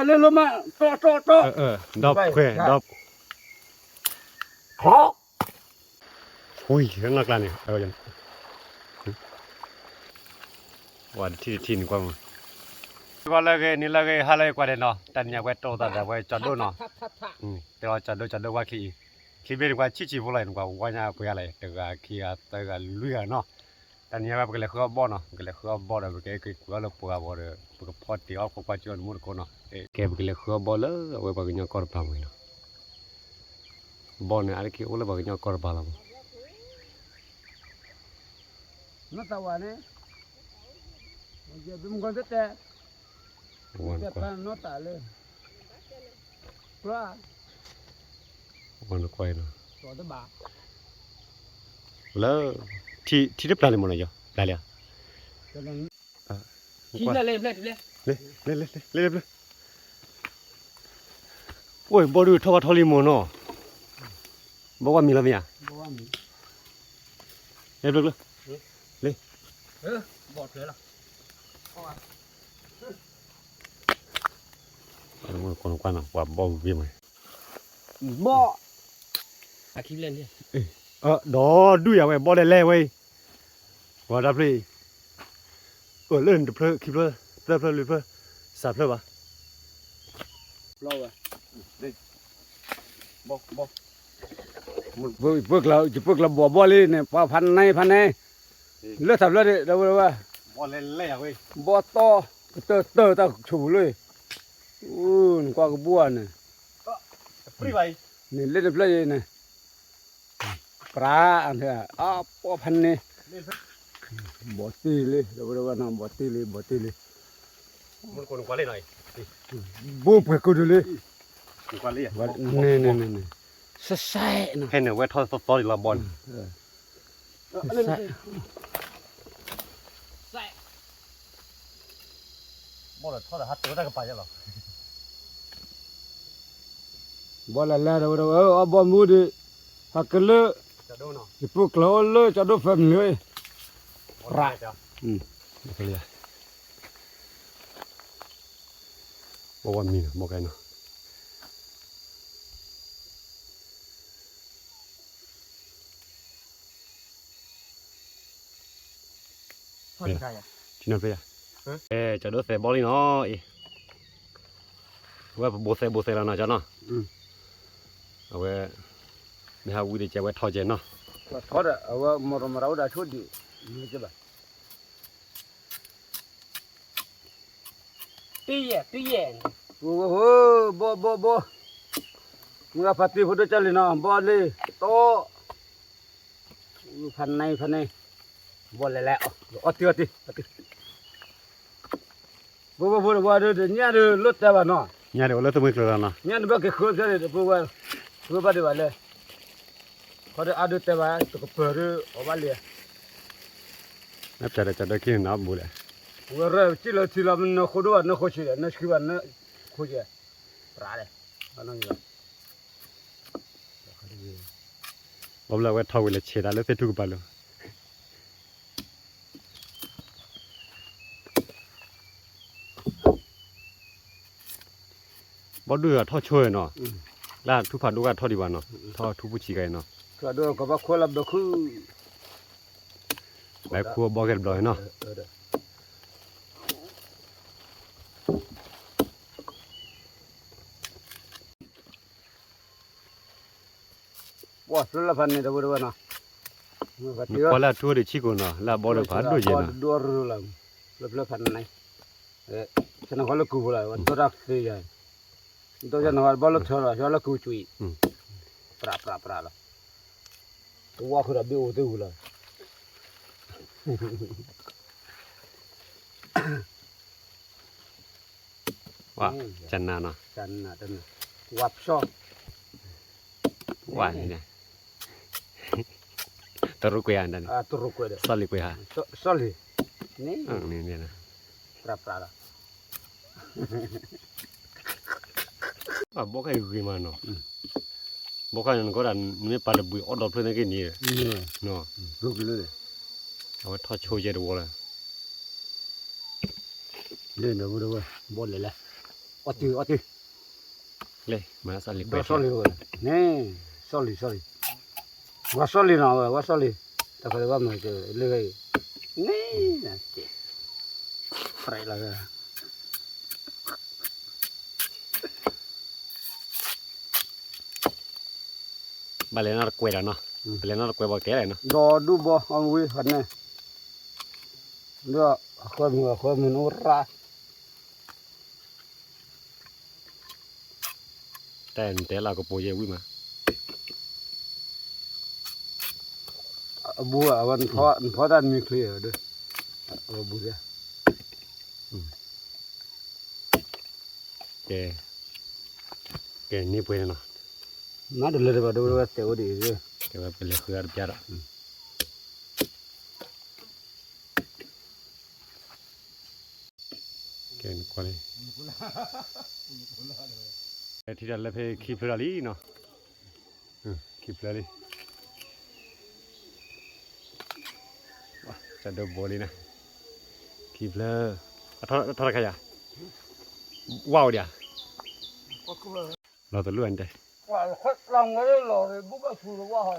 เลยลมาโตดอบเควดอบอุ้ยข้างนอกร้านนี่เอาจังวันที่นี่กว่าก็เลยนี่เลยหาเลยกว่าเด้เนาะแต่เนี่ยไว้โตแต่ไว้จอดดูเนาะแต่ว่าจอดดูว่าขี้เบ็ดกว่าชิๆบ่เลยกว่าว่าเนี่ยบ่อะไรแต่ก็ขี้แต่ก็ลุยเนาะแต่เนี่ยว่าก็เลยคือบ่เนาะก็เลยคือบ่ได้ก็ก็เลยปัวบ่ได้ก็พอตีออกก็จนหมดคนเนาะแกก็เลยคือบ่เลยไว้บ่ก็เนี่ยกอดพามื้อเนาะบ่เนี่ยอะไรที่โอเลยบ่ก็เนี่ยกอดพาละนะตะวันเนี่ยจะบิมกันแต่จะปานนอตาเลยปลาวันก่อยเนาะตัวตะบาแล้วที่ได้ปลาเลยหมดเลยจ้ะได้แล้วกินเลยโอ้ยบ่ดูทอลิโมเนาะบ่ว่ามีแล้วมั้ยบ่ว่ามีเลยบอดเลยล่ะมันคนกว่าน่ะว่าบ่มีมั้ยบ่อาคิเล่นดิดอดูอย่าไว้บ่ได้แลเว้ยว่าดับเลยเล่นเพลคิเพลลิเพลสาเพลบ่รอว่ะบ่มันเบิกเราจะเบิกเราบ่เลยเนี่ยว่าพันในเลือดทับเลือดเด้อว่าบ่เล่นเลยเว้ยบ่ต่อเตอตะฉูเลยกว่าก็บัวน่ะปรีไว้นี่เล่นเพลย์นี่ปลาอันเถอะป้อพันนี่บ่ตีเลยเดี๋ยวว่าน้ำบ่ตีเลยมันคนกว่าเลยหน่อยบ่เปิดกูดูเลยกว่าเลยนี่สะใส่น่ะเห็นไว้ทอดๆละบอลใส่บ่ละทอดหัดตัวได้ก็ไปจ้ะหรอบ่ละแล้วเดี๋ยวบ่มูดิหักเลจะดูเนาะสิพวกเราเลยจะดูแฟมเลยระจ้ะบ่เลยบ่ว่ามีบ่ไกลเนาะที่นั่นไปอ่ะจะดูเสบอลนี่เนาะว่าโบเซแล้วเนาะจ้ะเนาะเอาไว้ไม่หาวิธีจะไว้ทอเจนเนาะทอดเอาว่ามรเราได้ชุดดินี่จ้ะบ่ตีเย่โอ้โหบ่มึงพัดตีพุทธเจ้าเลยเนาะบ่เลยโตพันในบ่แล้วอติบ่เด้เนี่ยเด้ลดแต่ว่าเนาะเนี่ยเดี๋ยวเราต้องมือแล้วเนาะเนี่ยบ่ก็คือจะบ่บ่ได้ว่าเลยเขาได้อาดแต่ว่าตกเปิดเอาว่าเลยนับจะได้กินน้ำบุเลยว่าเรื่องที่เรามันขดว่านะขดนะคือว่านะขดปลาเลยอันนั้นอยู่บ่ละไว้ทอไว้เลยเฉดแล้วเสร็จทุกบาลบ่ดูทอช่วยเนาะล่าทุกผัดดูกันทอดีกว่าเนาะทอทุกผู้ชี้กันเนาะก็ดูก็บ่ควรลับดอกคือหลายครัวบ่เก็บดอยเนาะว่าสุดละพันนี่ตะบ่ว่าเนาะพอละทั่วดิชิโกเนาะละบ่ได้ผัดดูเจนะดูรู้ละละพันไหนฉันขอละกูบ่ล่ะว่าตัวรักสิยายตัวจะนอนบ่ละชอละกูจุยปราละตัวคือระเบิดตัวละว่าจันนาเนาะวับชอว่านี่ตรุกวยอันนั้นตรุกวยสลิกวยฮะสลินี่นะปราละบ่ใครคุยมาเนาะบ่ใครนั่นก็ดันไม่ปาดบุยอดอเพิ่นก็นี่เนาะลูกเลยเอาทอดโชว์เจดบ่ล่ะเล่นบ่เลยแหละ Oti. Le, mana sali Do soli. Ne, soli. Wa soli na wa soli. Ta kale wa ma ke le gai. Ne, nanti. Fry la ga. Balena cuera no. Balena cueva que era no. Do du bo on wi hanne. Do ko mu no ra. Ten te la ko poye wi ma. Bu awan pho dan mi clear de. Bu ya. Que ni puede no. Na de le ba do te o di je. Que va pele jugar piara. Que cuál es? Tirarle pe kipleri no. Kipleri. Wah, ada boli na. Kipler. Thora kaya. Wow dia. Lo tu luan deh. Wa khat long cái lò rồi bu ba phu lo wa ha.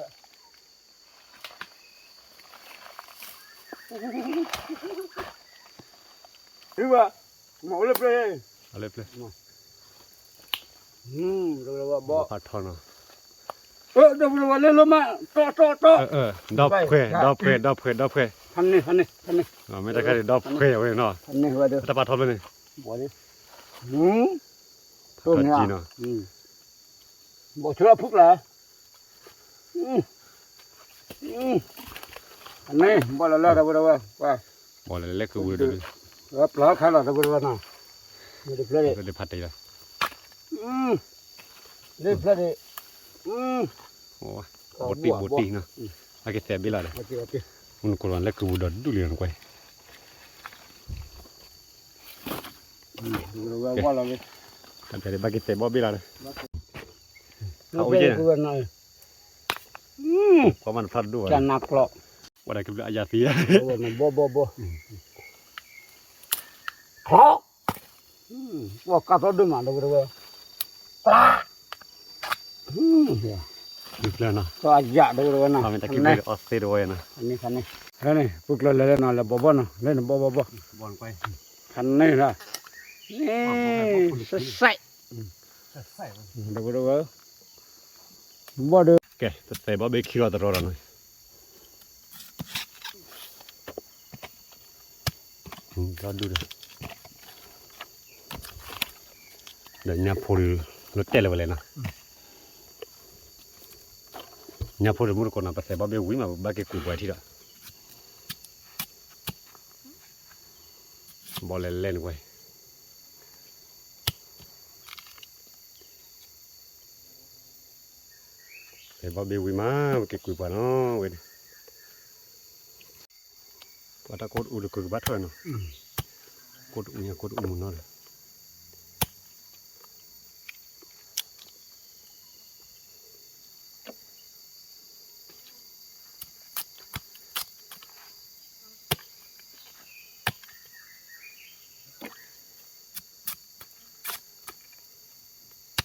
Đi ba. Mo le play. Ale ple. Rồi bo. Pat thon no. Đâu rồi lên lo ma. To. Dop kwe. Hắn này. No, me ta kare dop kwe we no. Hắn này wa de. Ta pat thon le ni. Bo đi. Tôm nha. no. Bo chua phúc là. Hắn này, bo là đâu wa. Bo le ku wu de. Gấp lá khá là đâu wa nào. Đi play. Le pat dai. Đi play đi. Oh, boti no. Ake te bila le. Ok. Un ko le ku do du le ko. Rồi qua là đi. Kan te ba ke te bo bila le. Nó về cái này. Ko man pat du. Can nak lo. Wa da ke bila aja fi. Bo. Khó. Wa ka to du ma đâu rồi. Di bila no. To aja đâu rồi na. Kami ta ke bila oste do ya na. Ini. Ini puk lo le na le bo na. Le bo. Bon ko. Kan này là. Nè, selesai. Đâu. Bo được. Ke, te ba be kilo da rora no. Ga du da. Da nya phori lo tele wale na. Nya phori mu ko na pa se ba be wi ma ba ke ku ba thi da. Bo le len ko. Se ba be wi ma ke ku ba no we. Pa ta ko u de ku ba tho no. Ko u nya ko u mu no.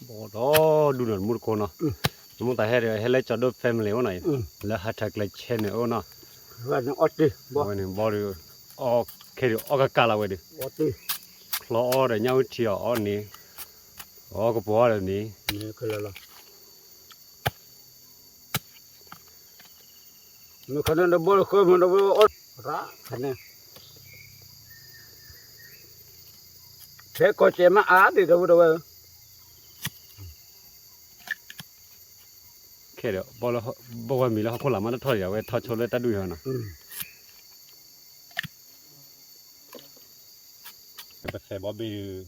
Bo do du no mu ko no. Mu ta hele cho do family o nai. La hatak la chen o no. Và nó ót đi. Bo. Bo ni bo ri o ke ri o ka kala we di. Ót đi. Klo o de nyau ti o ni. O ko bo de ni. Nè cái là. Nó khả năng nó bo khơi mà nó bo ót. Ra. Khả năng. Thế có chế mà á thì đâu. Ke de bo wa mi la ko la ma tho ya we tho cho le ta du yo na. Ba se bo bi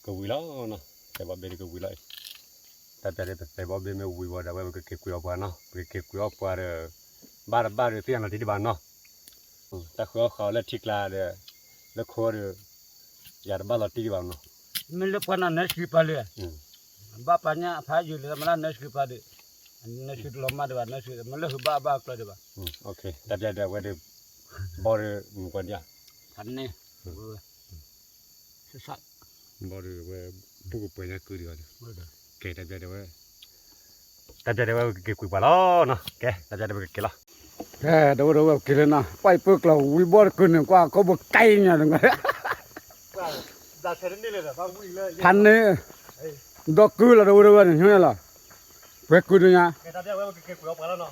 ko wi la no. Se bo bi ko wi la. Ta ta de se bo bi me wi wa da we ke ku yo pa no. Ke ku yo pa de ba de ti na ti ba no. Ta kho le tik la de le kho de ya ba la ti ba no. Mình lúc quan nó skip pa le. Bapaknya phải dulu mana nó skip pa de. Nó skip lama de nó skip. Mình lúc ba klo de ba. Okay. Ta de we de bo de ko dia. Kan ni. Sesat. บ่ดูเว้ปุกเปนะคือเดียว บ่ได้ แกตะเบียดเว้ตะเบียดเว้เกกุบ่ล่ะเนาะแกตะเบียดเว้เกล่ะ แค่เดี๋ยวกินนะไปปึกเราวิบอร์ขึ้นกว่าเขาบอกไก่เนี่ยนึง ดาเทนนี่เลยฟังมุ้ยเลย พันนี่ดอกกูละเดี๋ยวนี่ใช่ไหมล่ะเพื่อกูเนี่ย แกตะเบียดเว้เกกุบ่ล่ะเนาะ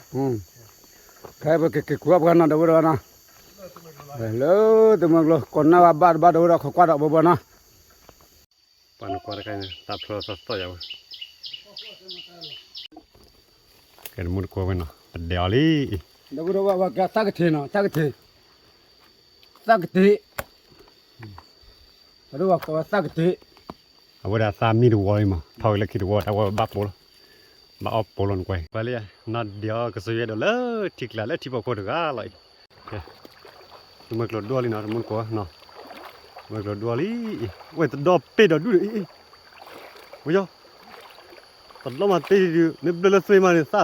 แค่เพื่อเก็บกวาดกันนะเดี๋ยวนะแล้วตัวมึงloคนน่ะบาดเดี๋ยวเขากวาดเอาบ่นะ ปานกวาดกันตาโปรเซสต่อยาวกันมุดกวาดเนาะเดี๋ยวลี เดี๋ยวว่าแกตักทีเนาะตักทีเดี๋ยวว่าก็ตักที เอาว่าสามีดูวอยมาพอเลยคิดว่าเอาบับโปลมาเอาโปลนกวยไปเลยนัดเดียวก็สวยเด้อเลยทิกแล้วที่บ่โคตรก็เลยมึกรถดัวลีเนาะมึงกว่าเนาะมึกรถดัวลีเว้ยตดอเป็ดดูดิโอ้ยตดลมาตีดิเนี่ยเบลสวยมาเนี่ยซ่า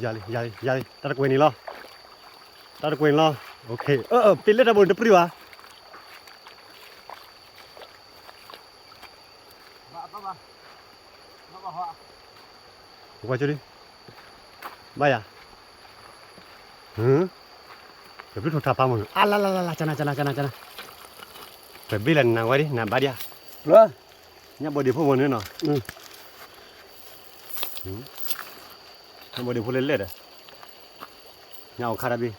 ยาลีตะกวยนี่ล่ะตะกวยล่ะโอเคปิเลตะบนตะปริวะว่าจุดิบ้ายะเดี๋ยวพี่โทรทัพมึงลาจนะเปิดบิลันนะวะดินะบาดยา เหรอ เนี่ยบอดี้พวกมันเนาะเนี่ยบอดี้พวกเล็ดๆอ่ะเนี่ยเอาคาราบี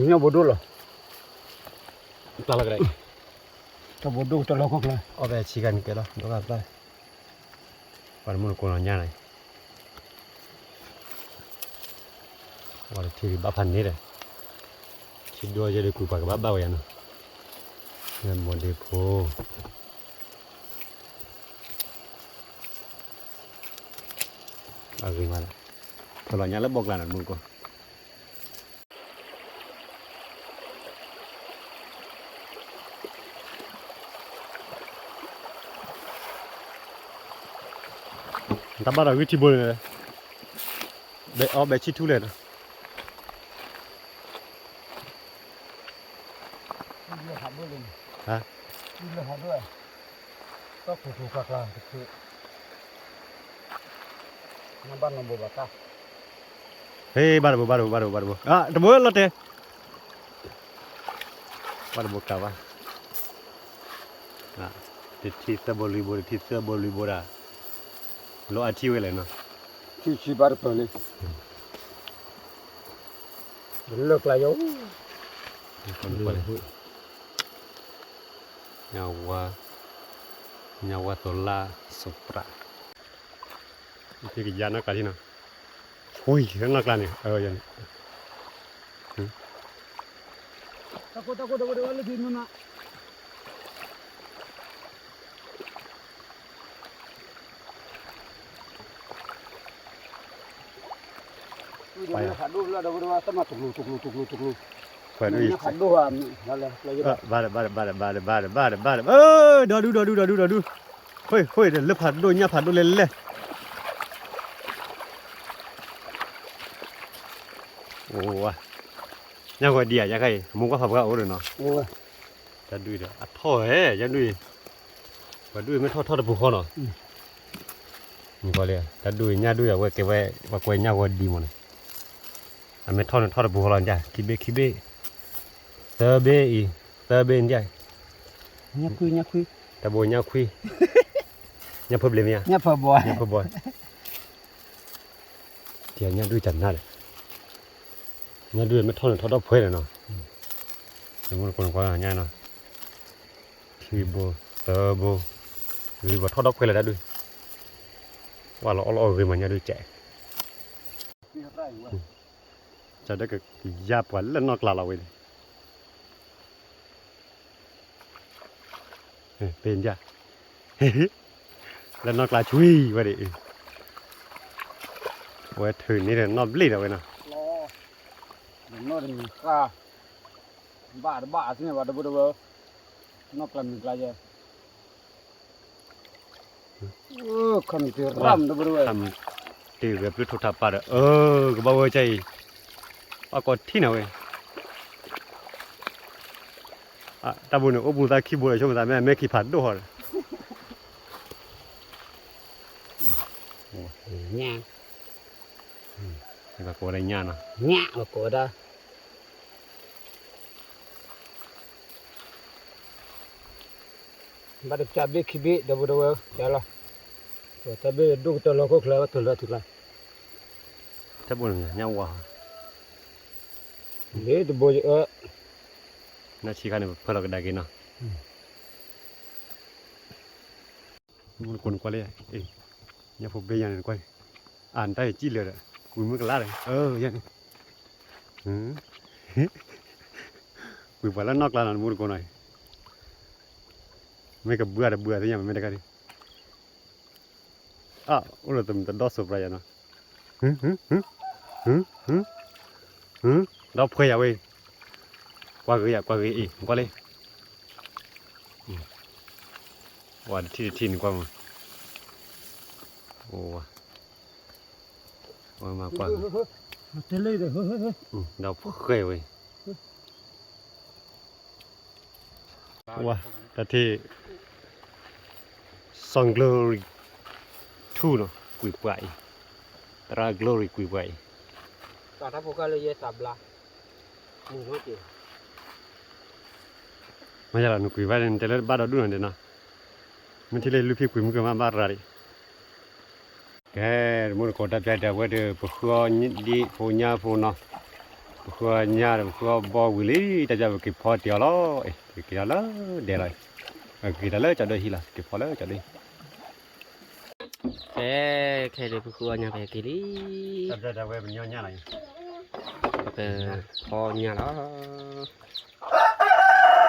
เนี่ยบ่ดูหรอ ปลาละกันถ้าบ่ดูจะลอกเลย เอาไปชิกันกันแล้วดูกันไปปานมันกูนอนยังไงว่าที่บ้าพันนี่เลยคิดดูจะได้คุยปากกับบ้าอย่างนั้นเนี่ยบอดี้พวกอะไรมาแล้วตลอดยังแล้วบอกแล้วนะมึงกูตาบ้าเราวิธีบอลเลยเบอเบชิทูเลยนะฮะนี่หาด้วยก็ถูกกลางคือน้ำบ้านน้ำบัวตา เฮ้ยบาร์บูอ่ะตะบัวละเต้บาร์บูกาวะอ่ะที่เสื้อบอลลีบอลอะโลอาชีวเลยเนาะ ที่บาร์เปล่าเลิกแล้วnyawa tola sopraที่ยานักการที่น่ะโอ้ยนักการนี่ยันตะโกเลยดินน่ะไปขัดดูแล้วเดี๋ยวว่าต้องมาตุกลูไปดูอีกขัดดูนั่นแหละบาร์ดูเฮ้ยเดี๋ยวเลือกผัดดูเนี่ยผัดดูเลยโอ้วะยังไงดีอ่ะยังไงมึงก็ผัดก็เอาเลยเนาะโอ้ยจะดูเดี๋ยวอ่ะท่อยังดูมาดูไม่ท่อตะปูข้อเนาะนี่ก็เลยจะดูเนี่ยดูอ่ะว่าเก็บไว้ว่าไว้เนี่ยว่าดีมั้งอ่ะไม่ท่อตะปูข้อแล้วจ้ะคิดเบ้เตอเบ้จ้ะเนี่ยคุยตะโบเนี่ยคุยเนี่ยเพิ่มเลยมั้ยเนี่ยพอบอยเดี๋ยวเนี่ยดูจันน่าเลยเนี่ยดูไม่ท่อตะเพื่อนเนาะมันคนกว่าเนี่ยเนาะทีโบเตอโบหรือว่าท่อตะเพื่อนเลยได้ดูว่าเราเอาเรื่องมันเนี่ยดูแจ๋จะได้ก็ยาปวดแล้วนอกลาเราเว้ยเป็นจ้ะแล้วนอกลาช่วยว่าดิว่าถือนี่เนี่ยนอกลีดเอาไว้นะรอโน่นมีก้าบ้าสิเนี่ยว่าเดี๋ยวนอกลำมีกลายคำที่รำเดี๋ยวทำตีแบบรุ่นทุกทับปาก็บอกว่าใจเอากดที่ไหนเว้ย ตาบุญโอบุตาขี้บุญชมตาแม่ขี้ผัดด้วย nha นี่ก็โกได้ย่านะ nhạ mà của đó bắt được chạm biết khi biết đâu đâu chả lo rồi ta biết đúc tao lo có khla tao lo thực là ตาบุญย่าว่า để tao bôiน่าชี้กันเพื่อเราก็ได้กินเนาะมันคนกว่าเลยเอ้ยอย่าพบเบียนกว่าอ่านได้จี้เลยอ่ะกูมึงก็ลาเลยยังกูไปแล้วนอกลานมุดกูหน่อยไม่ก็เบื่อที่ยังไม่ได้กันดิโอ้เราต้องดอสบไรอ่ะเนาะดอกเพื่ออย่าเว้ยกว่าอีกกว่าเลยวันที่ทินกว่าโอ้ว่ามากกว่า thế lấy rồi ดอกเคยเว้ยว้าแต่ที่ซองกลอรี่ทูเนาะกุยไปตรากลอรี่กุยไป cả tháp pokal lấy sab la mù hết rồi ไม่ใช่หรอกหนูกุยไปเนี่ยแต่ละบ้านเราดูหน่อยเดี๋ยวนะมันที่เลยลูกพี่กุยมันก็มาบ้านเราดิแกมันก็ได้แต่ว่าเดี๋ยวพวกนี้ดีพวกนี้พวกเนาะพวกนี้พวกบ่าวเลยแต่จะไปพอเดียวแล้วกี่แล้วเดี๋ยวเลยกี่แล้วจะได้ทีละกี่พอแล้วจะได้ khe được cua nhà về kỹ đi แต่จะไปเป็นย้อนๆอะไร kho nhà đó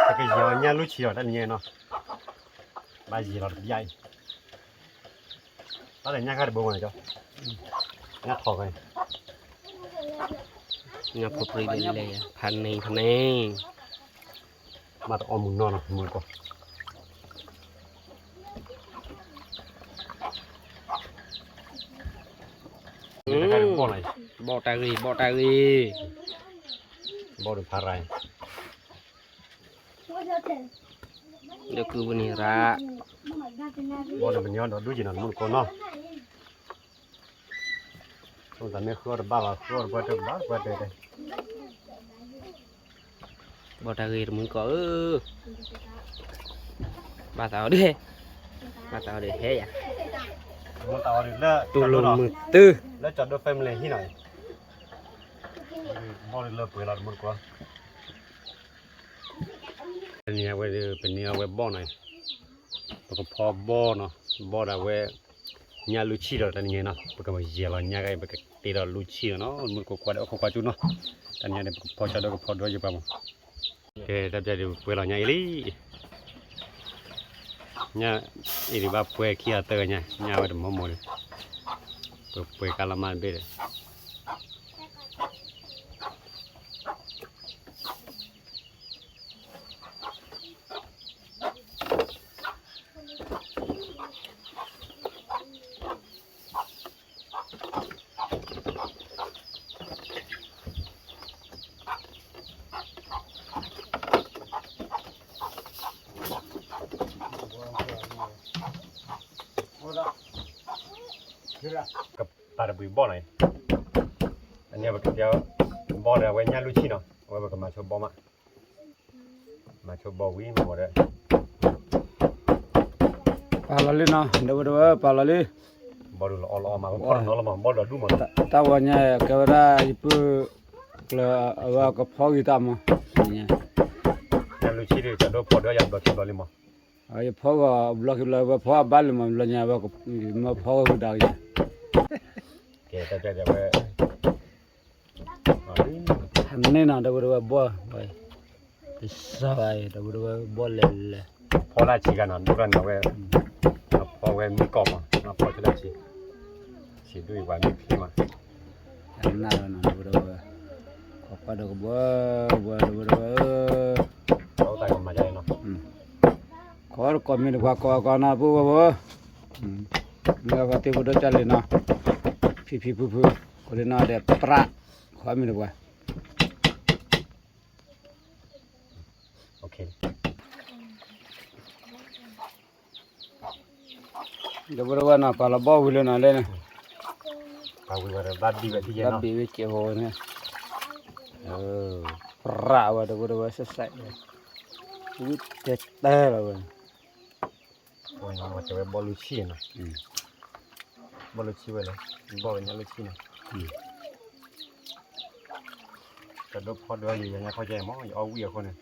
แต่ก็ย้อนๆลูกเชียวนั่นไงเนาะใบยีเราใหญ่ตอนนี้ย่างข้าวบุ้งอะไรจ๊ะย่างทอดไป nhà phục đi lên phần này มาตออมมึงนอนนะมึงก็บ่อไหน bò tà gì บ่อดูพาราย được cứ bên này ra บ่อดูเป็นย้อนดูจีนมึงก็เนาะตรงนั้นคือบ้าบ่เด้ bò tà gì mình có bà tao đi thế à มึงต่อดิแล้ว tu lùn mực tư แล้วจอดด้วยแฟมิลี่ที่ไหนบ่อดูเลิกเปิดแล้วมึงก็เป็นเนี่ยเว้ยเป็นเนี่ยเว้ยบ่อไหนแล้วก็พอบ่อเนาะบ่อได้เว้ยnhà lu chi rồi tani na porque ma yela nya ga porque tira lu chi no mun ko kwa ko kwa chu no tani ne po cha do ko po do je pa mo ke ta ja de pue la nya ili nya ili ba pue kia te nya wa de mo mo de pue kala man be deกับปลาดบุยบ่อไหนอันนี้แบบเดียวบ่อเดียวไว้ย่าลูชีเนาะไว้แบบมาชมบ่อมาชมบ่อวิ่งหมดเลย palali na đâu palali บ่อดูละออมาบ่อน้องละมาบ่อดูหมด tawanya kawara ipu kla awa ka phogi tama nya ย่าลูชีเดี๋ยวจะดูพอเดี๋ยวอยากดูที่บ่อเลยมั้ง ay phoga block la ba pho bal ma la nya ba ko ma phoga da ya เกแต่จะไป ne na da ba bo bai sa bai da ba bo le le พอละชีกันนะดูกันนะเว้ยพอเว้ยมีกล่องนะพอจะได้ชีด้วยว่ามีพี่มา na da ba ko pa da boเราแต่กันมาใจเนาะ ko ko mi ko na bu bo nga ka te bu do chale na phi pu ko de na de pra ko mi ba โอเค เดี๋ยวว่าน่ะปลาบ่วิลน่ะเลยนะ ปาวิวาบัดดีบัดดี รับ เนาะ บีวิเจโหเนี่ยปราว่าเดี๋ยวว่าใส่วิเตเตอร์แล้วเว้ย โอ้ยมันจะบอลูชีนะบอลูชีไว้เลยบอลยังลูชีนะจะดูพอด้วยอยู่ยังไงพอใจมั้งเอาเวียคนนึง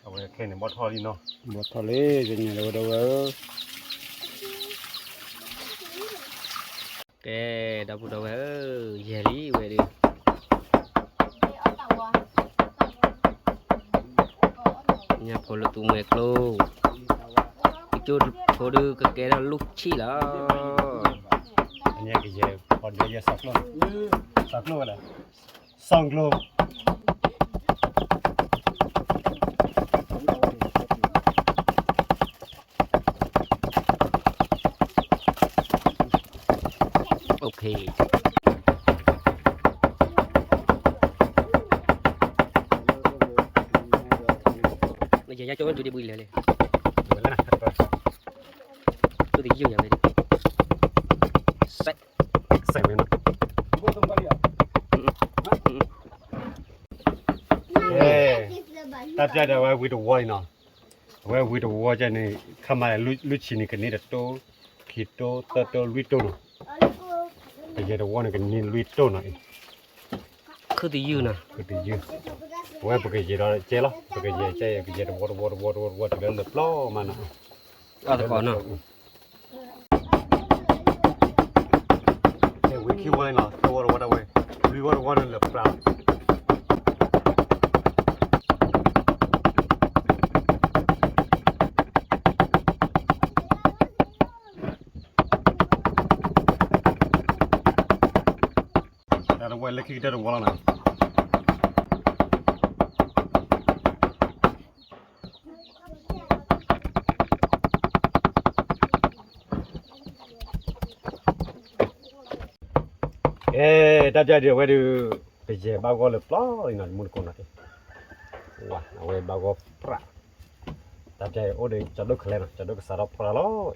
เอาไว้แค่ในบอทอลีเนาะ บ่ทะเลจังไงเดี๋ยวว่า Kê đâu đâu về lý về đi nhà phô là tụ mệt luôn cái chỗ phô đưa cái kê đó lúc chi đó อันนี้ก็จะพอด้วยจะสักโลละ2 โล ok bây giờ cho tôi đi bùi lại เหมือนแล้วนะครับ tôi đi vô nhà về đi sách ใส่ไว้เนาะตัดใจได้ไว้วิดวอยเนาะไว้วิดวอยจะนี่เข้ามาลุชินี่กันนี่โตคิโตตโตลุโตเนาะแต่จะได้วอนกันนี่ลุโตเนาะ cứ đi vô nè ก็ดีอยู่ไว้ปกติเราเจ๊ละปกติเจ๊ก็จะวอดเดินเดือดล้อมันนะ ở đó còn nè เฮ้ยวิคิวไว้เนาะตัววอดเอาไว้วิวอดเดือดปลาแต่เราไว้เล็กที่เดินวอลนะ 大家就为了这些包裹了不老，那没得那的，哇，那为包裹不啦，大家我得找到可来了，找到个啥都不啦咯，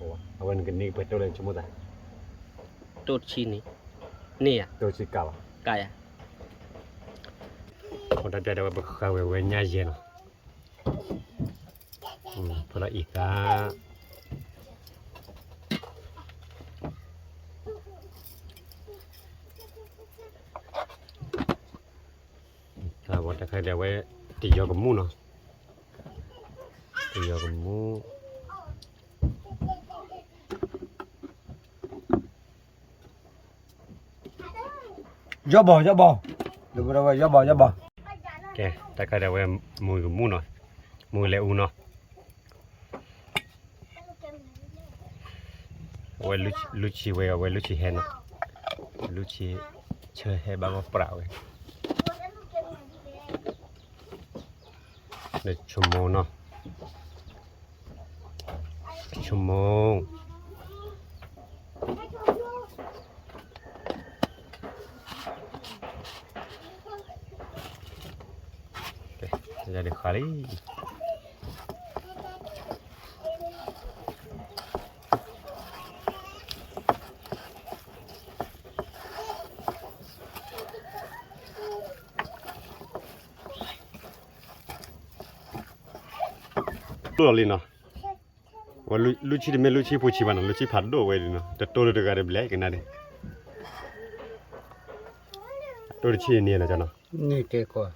哇，那为那个你不都能什么的， tốt chi này nè à 都是搞， cài à 我大家都不看为伢子了，不啦一个。วันตะไคร้เดี๋ยวไว้ตียอกับหมูเนาะตียอกับหมูย่อบ่เดี๋ยวว่าย่อบ่ แกตะไคร้เดี๋ยวไว้หมูกับหมูเนาะหมูและอูเนาะไว้ลุชีไว้เอาไว้ลุชีแฮเนาะลุชีเชื่อแฮบางก็เปล่าเว้ยเดี๋ยวชั่วโมงเนาะชั่วโมงjadi kali tu lino wa luchi de me luchi pochi bana luchi phaddo we lino te to de ga de black na de to de chi ni na jana นี่เกกว่า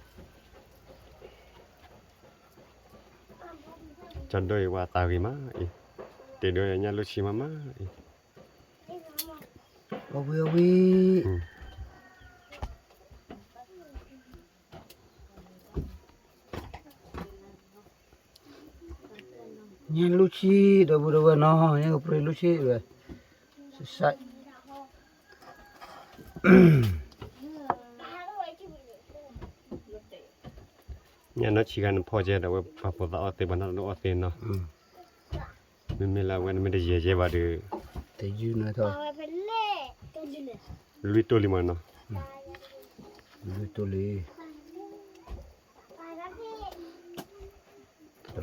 จันด้วยว่าตาวิมาอีเตด้วยญาลุชิมามาอี เอาวิเนี่ยลูชีเดี๋ยวว่าเนาะเนี่ยก็ปริลูชีเว้ยใส่ ญาณชิกันพอเจได้ว่าปะปะตาเตบันนะอเตเนาะไม่ละวันไม่ได้เยว่าดือ แต่ยืนนะเถอะ ลุยโตลิมันเนาะ ดูตัวเลย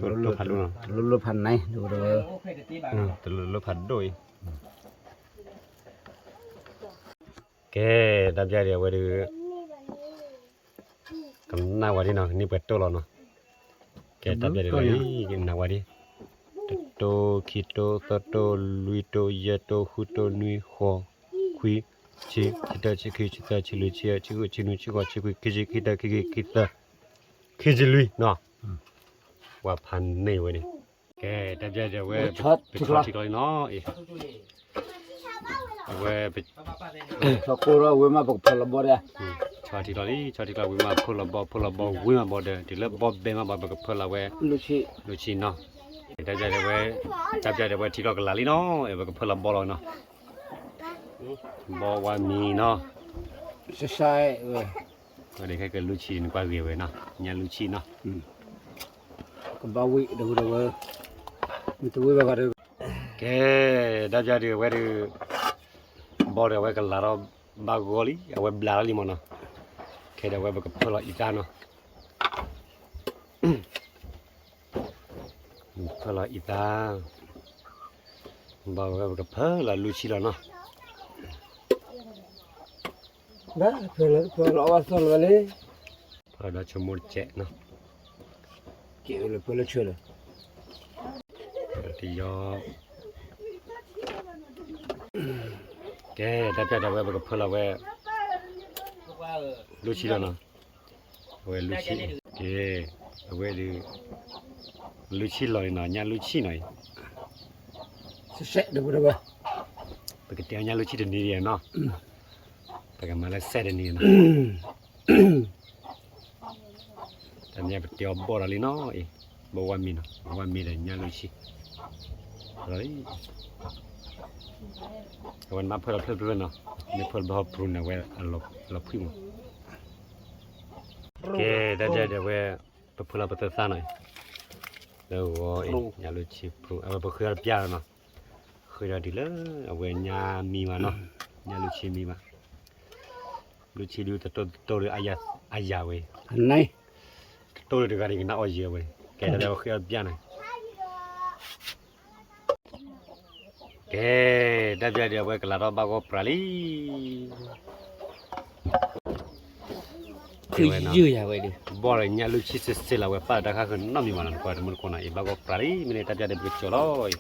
lu phat lu no lu phan này du do tu lu phat doi ke da bia dia we de kan na wa di no ni pe to lo no ke da bia de ni na wa di to kito to luito yeto huto nui ho qui chi kita chi ki kita chi lu chi chi ku chi nu chi ko chi ku ki chi kita ki ji lui no wa phan nei we ni ke da bia de we pe chot chi ko no e we pe so ko ro we ma bok phol bo ya chot chi ko we ma phol bo we ma bo de di le bo be ma ba ko phol la we lu chi no da bia de we da bia de we chi ko la li no e ba ko phol bo lo no bo wa mi no sai we ở đây cái lúa chín qua về vậy nè nhà lúa chín nè ko ba wi do we mi tu we ba ga cái đã ra được về được bỏ được về cái lá đó ba goli ở về lá li mà nè cái đó về cái phở là ít nè phở là ít bỏ về cái phở là lúa chín nè đó phở lo wa so le phở đó cho một chè nè chịu le phở chua le thì do cái đã ra được về cái phở là về lúa chín nè về lúa chín cái về được lúa chín rồi nè nhà lúa chín này sẽ do we porque te aña luchi de ni no porque mala sede ni no también te obora li no e bo wa mi de nya luchi rồiวันมาเพิ่นเพิ่นเนาะมีเพิ่นบ่ปรุนนะเว้เราพึ่งแกได้เดี๋ยวเว้เพิ่นเราไปซะหน่อยแล้วเอย่าลุชิปรุเอาบ่คือเปียเนาะคือได้ดิเลยเอาเว้ญามีมาเนาะญาลุชิมีมาลุชิดูแต่โตเลยอายาเว้ này โตเลยก็ได้กินน่าอ้อยเว้ยแกได้แล้วคือเปียหน่อยแกได้เดี๋ยวเว้กะลาบาก็ปราลี คือยื้ออย่าไว้ดิ บ่เลยญาลุชิเสๆละเว้ปาดะค่ะคือน้ำมีมันกว่ามันคนน่ะอีบาก็ปราลีมิเนตะจะได้บิจอลอย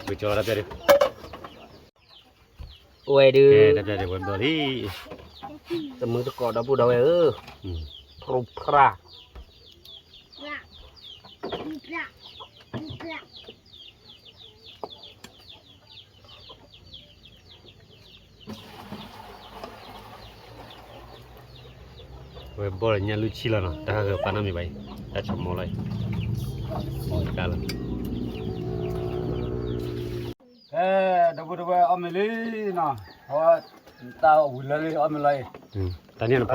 บิจอลได้เด้อ โอ้ยดื้อ แกได้เดี๋ยวเว้บ่ลี ตะมือตะกอดบ่ดอกพรุพระ เว้บ่เลยญาลุชิละเนาะตะค่ะคือปานามีไปตะชมอเลยกาละ do we ameli na ha ta u le ameli ตอนนี้มัน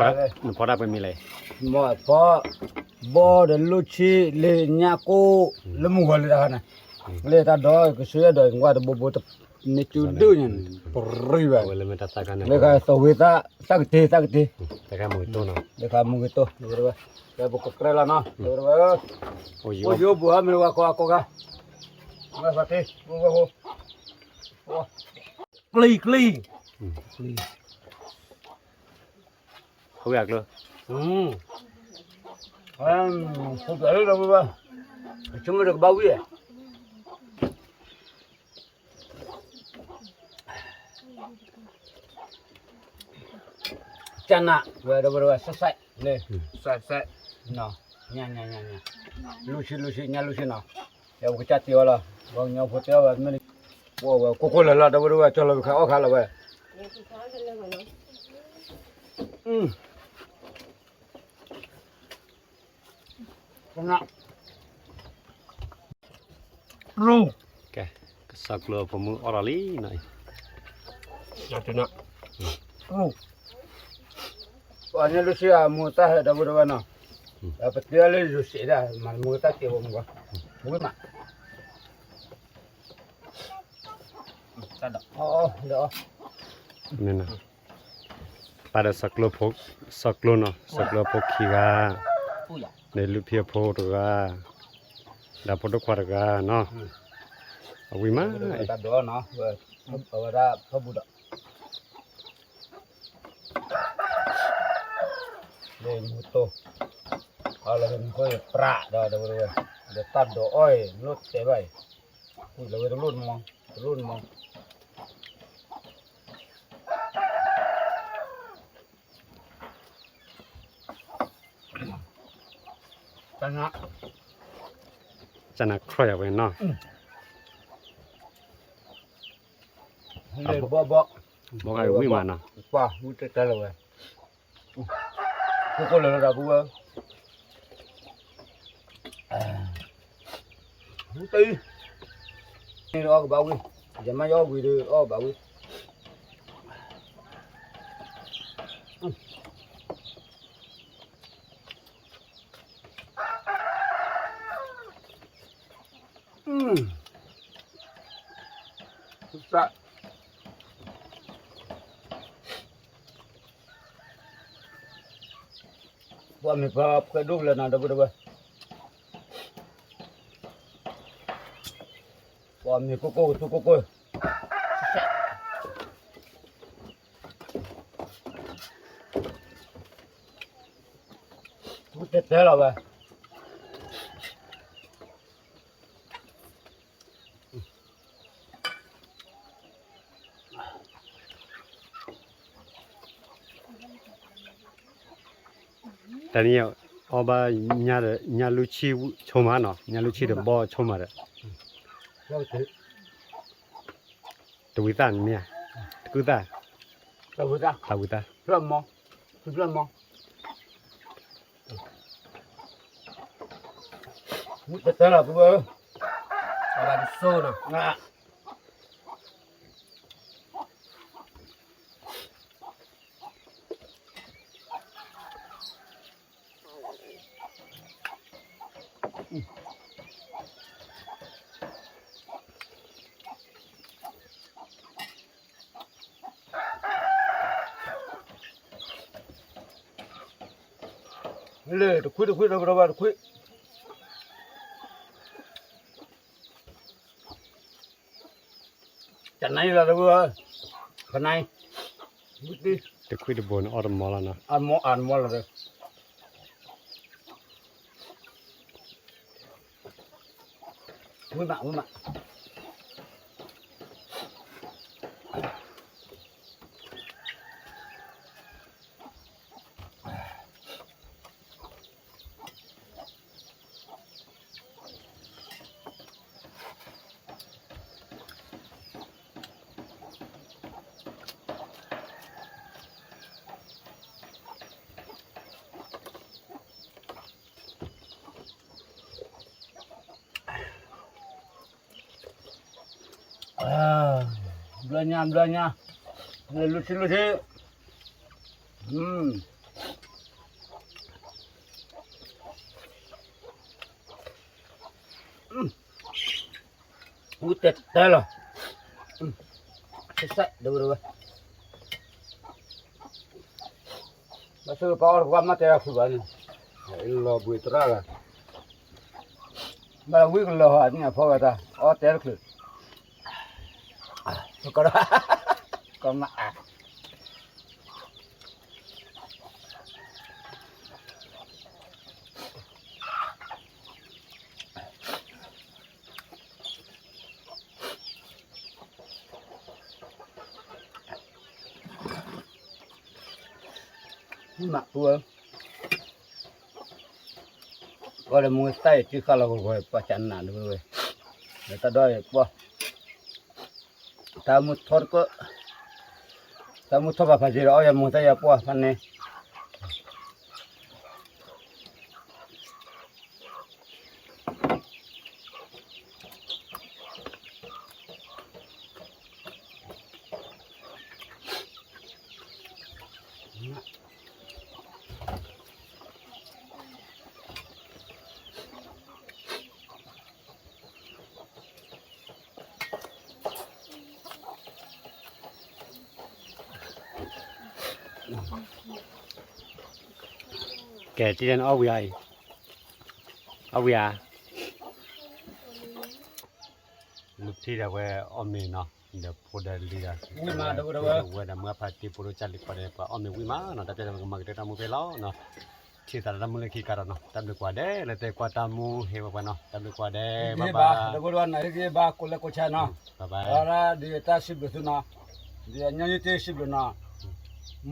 พอได้ไปมีเลย mo po bo de lu chi le nya ko le mu le da na le ta do ko se do ngwa de bo ta ni chu du nyen pri ba เว้เลยมันตะตะกัน le ka so we ta te แต่ก็มือโตเนาะ le ka mu to do we ya bo ko krela na do we โอ้ย o yo bo ha me wa ko ga ma fa te wo kli เขาอยากเลย không phải đâu ba chúng mới được bao nhiêu chăn nè về đâu rồi sạch lên sạch nào nha lucy nha lucy nào em có chặt tiêu là vâng nhau phụ tiêu và mình wow cô là đâu rồi cho là khá là vậy Nè. Ru. Oke. Kesak lo pemu orali nai. Jadi nak. Ru. Soalnya lu sih mutah ada berapa nak? Dapat dia lu sih dah, mal mutah tiap minggu. Mungkin mak. Ada. Oh, dah. Nena. Pada saklo pok no, saklo pok kiga. Uya. ในลูกเพียโพตกาดาปตกวารกาเนาะเอาวิมา ta do nó vừa ra không bụt lên một tô là mình coi prạ đó rồi để tan đồ oi lót thế vậy ui là vừa luôn mong Chẳng hạn จะนักครอยเอาไว้เนาะ Lên bó บอกให้วิมาเนาะ Qua, bút tay là vậy Cô là ra bút ơi Bút tay Này đó bảo đi Giờ mai đó quỳ đưa đó bảo đi Thực ra Bọn mình phải cái đúc là nào đâu đâu Bọn mình cô Bút thế là vậy แต่นี่เอาบาญาลุชีชมมาเนาะญาลุชีเดบ่ชมมาเด้ Đâu thế ตวิตานเนี่ยกูตา Đâu vừa ra ตาวิตา Lâm mong Bút thế là bút ơi Bạn xô nè. Ngạ Lê, được khuýt, đâu khuýt Chẳng này là đâu ơi Phần này Bút đi แต่คุยดบนออดมอลาเนาะ Ăn mua là được Vui mạng Belanja lucu Utet telo Selesai dulu Masuk power gua mati aku bani Illa buit raga Bala wig lo ni apa kata oh terkel Còn mà Mặc vừa Gọi là mua tay chứ không là gọi bà chắn nản được rồi Người ta đòi bỏ Ta một thốt có Ta một thốt bà phải gì đó Em muốn tay bỏ phần nàyแก่ที่นั่นเอาไว้ เอาเวียลูกที่เดี๋ยวออมมีเนาะเดี๋ยวพูดได้ลีอ่ะ วิมาดูดู เว้ยเมื่อพาติปุรุจัลิปะเนี่ยออมมีวิมาเนาะแต่เป็นมักได้ทำมือไปแล้วเนาะที่ตาดำมือขี้การเนาะตามดีกว่าเด้แล้วแต่กว่าตามมูเฮว่าเนาะตามดีกว่าเด้บ๊ายบาย ดูดูนะที่บ้าคนละคนใช่เนาะ บ๊ายบาย ara dia tasib tu na dia nyanyi tasib na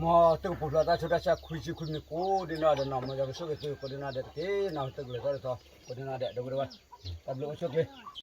mo tu pula ta sudah sa khuji khumi ko dina da na mo ja so ke ko dina da ke na tu le ta to ko dina da do do ta lo so ke